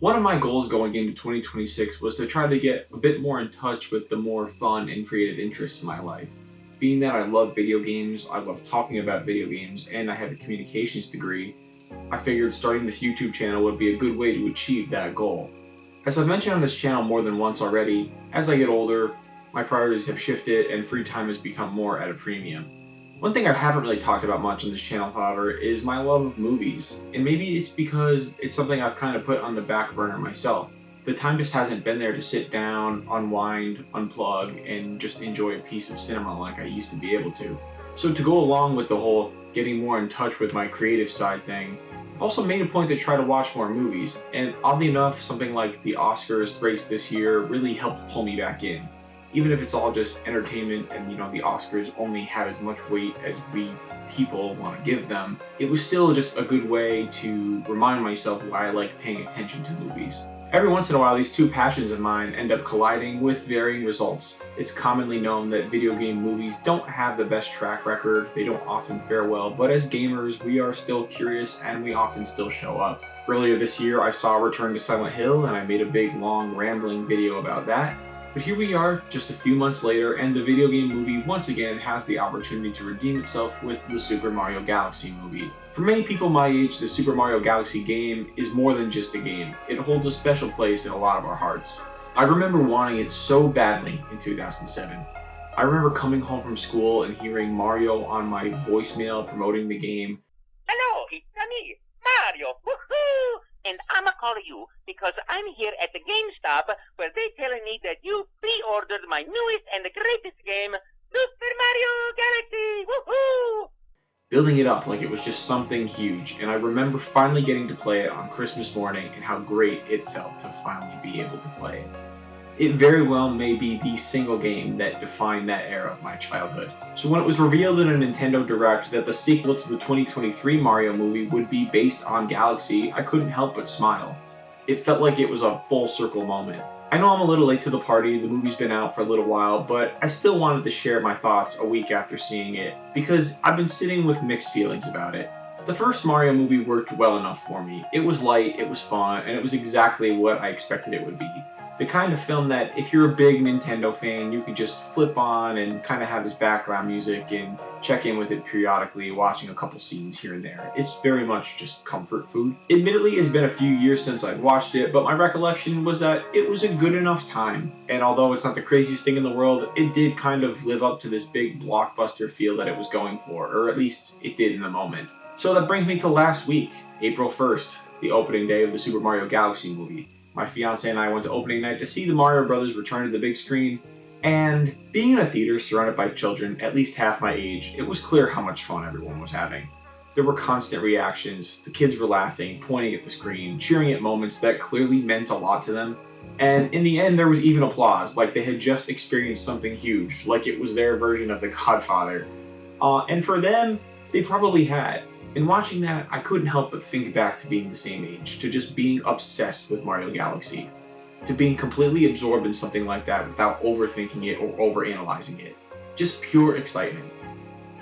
One of my goals going into 2026 was to try to get a bit more in touch with the more fun and creative interests in my life. Being that I love video games, I love talking about video games, and I have a communications degree, I figured starting this YouTube channel would be a good way to achieve that goal. As I've mentioned on this channel more than once already, as I get older, my priorities have shifted and free time has become more at a premium. One thing I haven't really talked about much on this channel, however, is my love of movies. And maybe it's because it's something I've kind of put on the back burner myself. The time just hasn't been there to sit down, unwind, unplug, and just enjoy a piece of cinema like I used to be able to. So to go along with the whole getting more in touch with my creative side thing, I've also made a point to try to watch more movies. And oddly enough, something like the Oscars race this year really helped pull me back in. Even if it's all just entertainment and the Oscars only have as much weight as we people want to give them, it was still just a good way to remind myself why I like paying attention to movies. Every once in a while, these two passions of mine end up colliding with varying results. It's commonly known that video game movies don't have the best track record, they don't often fare well, but as gamers, we are still curious and we often still show up. Earlier this year, I saw Return to Silent Hill and I made a big, long, rambling video about that. But here we are, just a few months later, and the video game movie once again has the opportunity to redeem itself with the Super Mario Galaxy movie. For many people my age, the Super Mario Galaxy game is more than just a game. It holds a special place in a lot of our hearts. I remember wanting it so badly in 2007. I remember coming home from school and hearing Mario on my voicemail promoting the game. Hello, it's me, Mario. Woohoo! And I'ma call you because I'm here at the GameStop where they telling me that you pre-ordered my newest and the greatest game, Super Mario Galaxy. Woohoo! Building it up like it was just something huge, and I remember finally getting to play it on Christmas morning and how great it felt to finally be able to play it. It very well may be the single game that defined that era of my childhood. So when it was revealed in a Nintendo Direct that the sequel to the 2023 Mario movie would be based on Galaxy, I couldn't help but smile. It felt like it was a full circle moment. I know I'm a little late to the party, the movie's been out for a little while, but I still wanted to share my thoughts a week after seeing it, because I've been sitting with mixed feelings about it. The first Mario movie worked well enough for me. It was light, it was fun, and it was exactly what I expected it would be. The kind of film that if you're a big Nintendo fan, you could just flip on and kind of have his background music and check in with it periodically, watching a couple scenes here and there. It's very much just comfort food. Admittedly, it's been a few years since I'd watched it, but my recollection was that it was a good enough time. And although it's not the craziest thing in the world, it did kind of live up to this big blockbuster feel that it was going for, or at least it did in the moment. So that brings me to last week, April 1st, the opening day of the Super Mario Galaxy movie. My fiance and I went to opening night to see the Mario Brothers return to the big screen, and being in a theater surrounded by children at least half my age, it was clear how much fun everyone was having. There were constant reactions, the kids were laughing, pointing at the screen, cheering at moments that clearly meant a lot to them, and in the end there was even applause, like they had just experienced something huge, like it was their version of The Godfather. And for them, they probably had. In watching that, I couldn't help but think back to being the same age, to just being obsessed with Mario Galaxy, to being completely absorbed in something like that without overthinking it or overanalyzing it. Just pure excitement.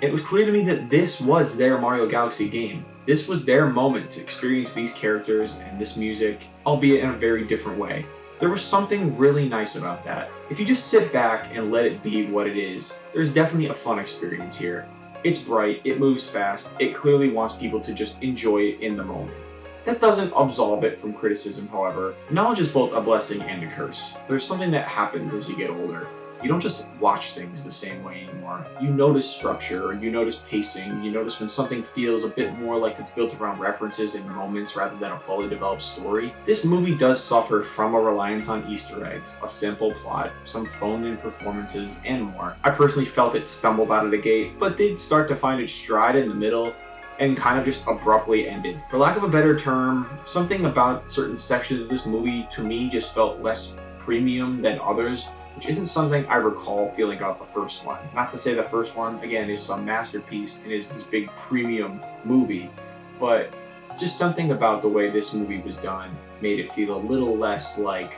It was clear to me that this was their Mario Galaxy game. This was their moment to experience these characters and this music, albeit in a very different way. There was something really nice about that. If you just sit back and let it be what it is, there's definitely a fun experience here. It's bright, it moves fast, it clearly wants people to just enjoy it in the moment. That doesn't absolve it from criticism, however. Knowledge is both a blessing and a curse. There's something that happens as you get older. You don't just watch things the same way anymore. You notice structure, you notice pacing, you notice when something feels a bit more like it's built around references and moments rather than a fully developed story. This movie does suffer from a reliance on Easter eggs, a simple plot, some phoned-in performances, and more. I personally felt it stumbled out of the gate, but did start to find its stride in the middle, and kind of just abruptly ended. For lack of a better term, something about certain sections of this movie to me just felt less premium than others, which isn't something I recall feeling about the first one. Not to say the first one, again, is some masterpiece and is this big premium movie, but just something about the way this movie was done made it feel a little less like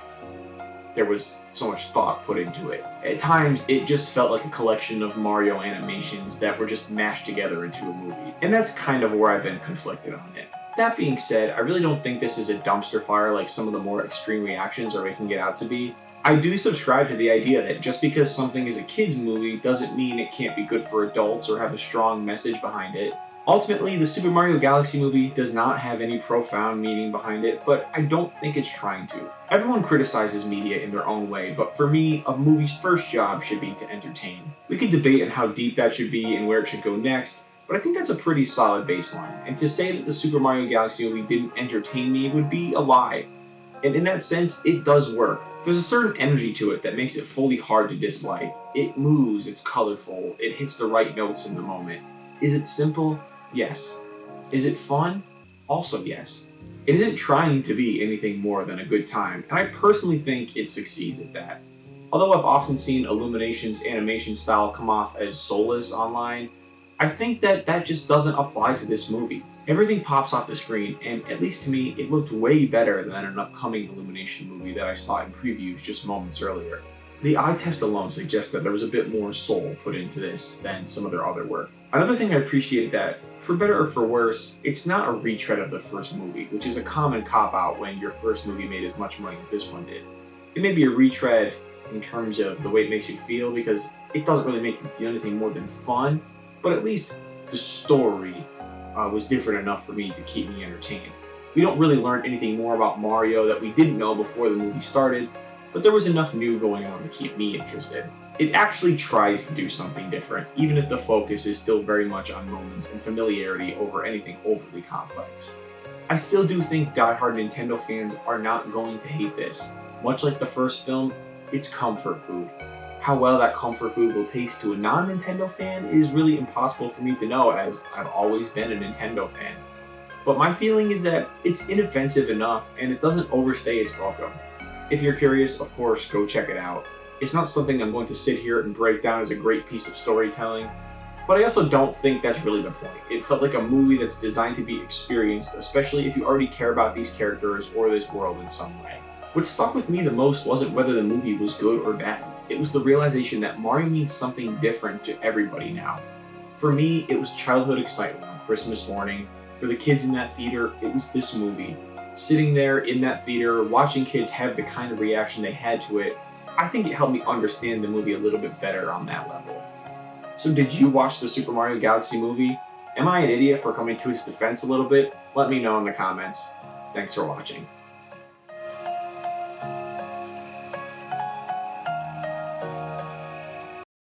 there was so much thought put into it. At times, it just felt like a collection of Mario animations that were just mashed together into a movie. And that's kind of where I've been conflicted on it. That being said, I really don't think this is a dumpster fire like some of the more extreme reactions are making it out to be. I do subscribe to the idea that just because something is a kid's movie doesn't mean it can't be good for adults or have a strong message behind it. Ultimately, the Super Mario Galaxy movie does not have any profound meaning behind it, but I don't think it's trying to. Everyone criticizes media in their own way, but for me, a movie's first job should be to entertain. We could debate on how deep that should be and where it should go next, but I think that's a pretty solid baseline, and to say that the Super Mario Galaxy movie didn't entertain me would be a lie. And in that sense, it does work. There's a certain energy to it that makes it fully hard to dislike. It moves, it's colorful, it hits the right notes in the moment. Is it simple? Yes. Is it fun? Also yes. It isn't trying to be anything more than a good time, and I personally think it succeeds at that. Although I've often seen Illumination's animation style come off as soulless online, I think that just doesn't apply to this movie. Everything pops off the screen, and at least to me, it looked way better than an upcoming Illumination movie that I saw in previews just moments earlier. The eye test alone suggests that there was a bit more soul put into this than some of their other work. Another thing I appreciated that, for better or for worse, it's not a retread of the first movie, which is a common cop-out when your first movie made as much money as this one did. It may be a retread in terms of the way it makes you feel, because it doesn't really make you feel anything more than fun, but at least the story was different enough for me to keep me entertained. We don't really learn anything more about Mario that we didn't know before the movie started, but there was enough new going on to keep me interested. It actually tries to do something different, even if the focus is still very much on moments and familiarity over anything overly complex. I still do think die-hard Nintendo fans are not going to hate this. Much like the first film, it's comfort food. How well that comfort food will taste to a non-Nintendo fan is really impossible for me to know, as I've always been a Nintendo fan. But my feeling is that it's inoffensive enough and it doesn't overstay its welcome. If you're curious, of course, go check it out. It's not something I'm going to sit here and break down as a great piece of storytelling, but I also don't think that's really the point. It felt like a movie that's designed to be experienced, especially if you already care about these characters or this world in some way. What stuck with me the most wasn't whether the movie was good or bad. It was the realization that Mario means something different to everybody now. For me, it was childhood excitement on Christmas morning. For the kids in that theater, it was this movie. Sitting there in that theater, watching kids have the kind of reaction they had to it, I think it helped me understand the movie a little bit better on that level. So did you watch the Super Mario Galaxy movie? Am I an idiot for coming to its defense a little bit? Let me know in the comments. Thanks for watching.